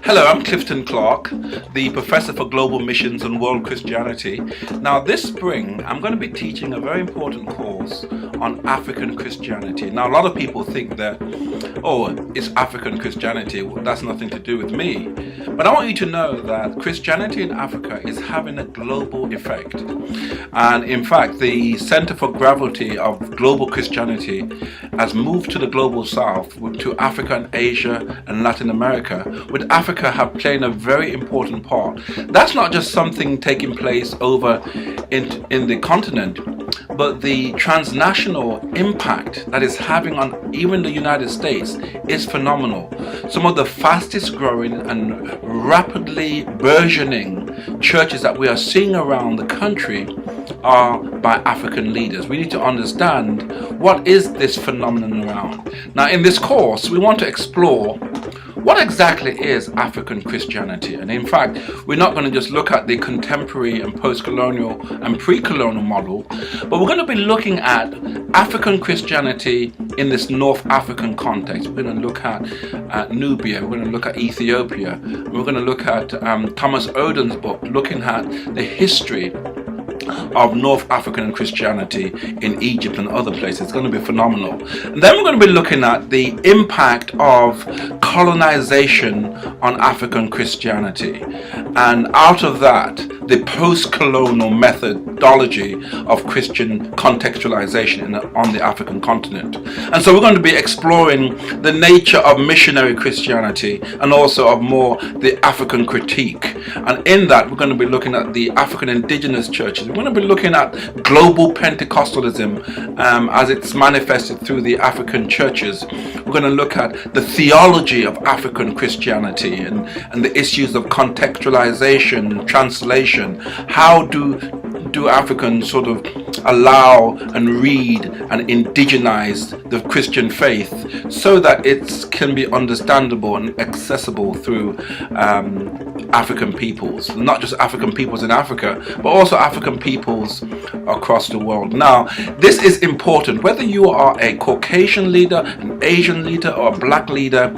Hello, I'm Clifton Clark, the Professor for Global Missions and World Christianity. Now this spring I'm going to be teaching a very important course on African Christianity. Now a lot of people think that, oh, it's African Christianity, well, that's nothing to do with me. But I want you to know that Christianity in Africa is having a global effect. And in fact, the center for gravity of global Christianity has moved to the global south, to Africa and Asia and Latin America, with Africa have played a very important part. That's not just something taking place over in the continent, but the transnational impact that is having on even the United States is phenomenal. Some of the fastest growing and rapidly burgeoning churches that we are seeing around the country are by African leaders. We need to understand what is this phenomenon around. Now in this course we want to explore what exactly is African Christianity. And in fact, we're not going to just look at the contemporary and post-colonial and pre-colonial model, but we're going to be looking at African Christianity in this North African context. We're going to look at Nubia, we're going to look at Ethiopia, we're going to look at Thomas Oden's book, looking at the history of North African Christianity in Egypt and other places. It's going to be phenomenal. And then we're going to be looking at the impact of colonization on African Christianity, and out of that the post-colonial methodology of Christian contextualization on the African continent. And so we're going to be exploring the nature of missionary Christianity and also of more the African critique. And in that we're going to be looking at the African indigenous churches. We're going to be looking at global Pentecostalism as it's manifested through the African churches. We're going to look at the theology of African Christianity and the issues of contextualization, translation. How do Africans sort of allow and read and indigenize the Christian faith so that it can be understandable and accessible through African peoples, not just African peoples in Africa, but also African peoples across the world. Now, this is important. Whether you are a Caucasian leader, an Asian leader, or a black leader,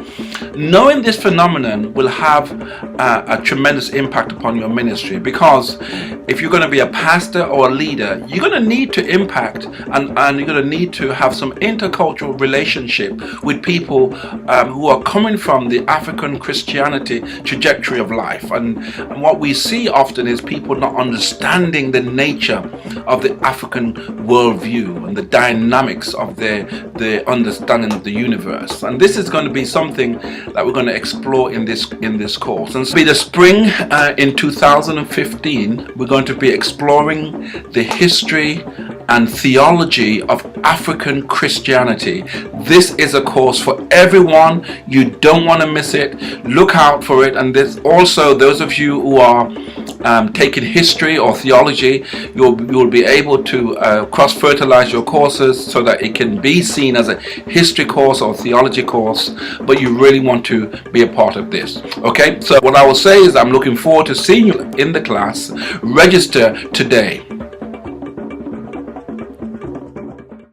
knowing this phenomenon will have a tremendous impact upon your ministry, because if you're going to be a pastor or a leader, you're going to need to impact and you're going to need to have some intercultural relationship with people who are coming from the African Christianity trajectory of life. And what we see often is people not understanding the nature of the African worldview and the dynamics of their understanding of the universe. And this is going to be something that we're going to explore in this course. And so be the spring in 2015, we're going to be exploring the history and theology of African Christianity. This is a course for everyone. You don't want to miss it. Look out for it. And there's also those of you who are taking history or theology, you'll be able to cross-fertilize your courses so that it can be seen as a history course or theology course, but you really want to be a part of this. Okay, so what I will say is I'm looking forward to seeing you in the class. Register today.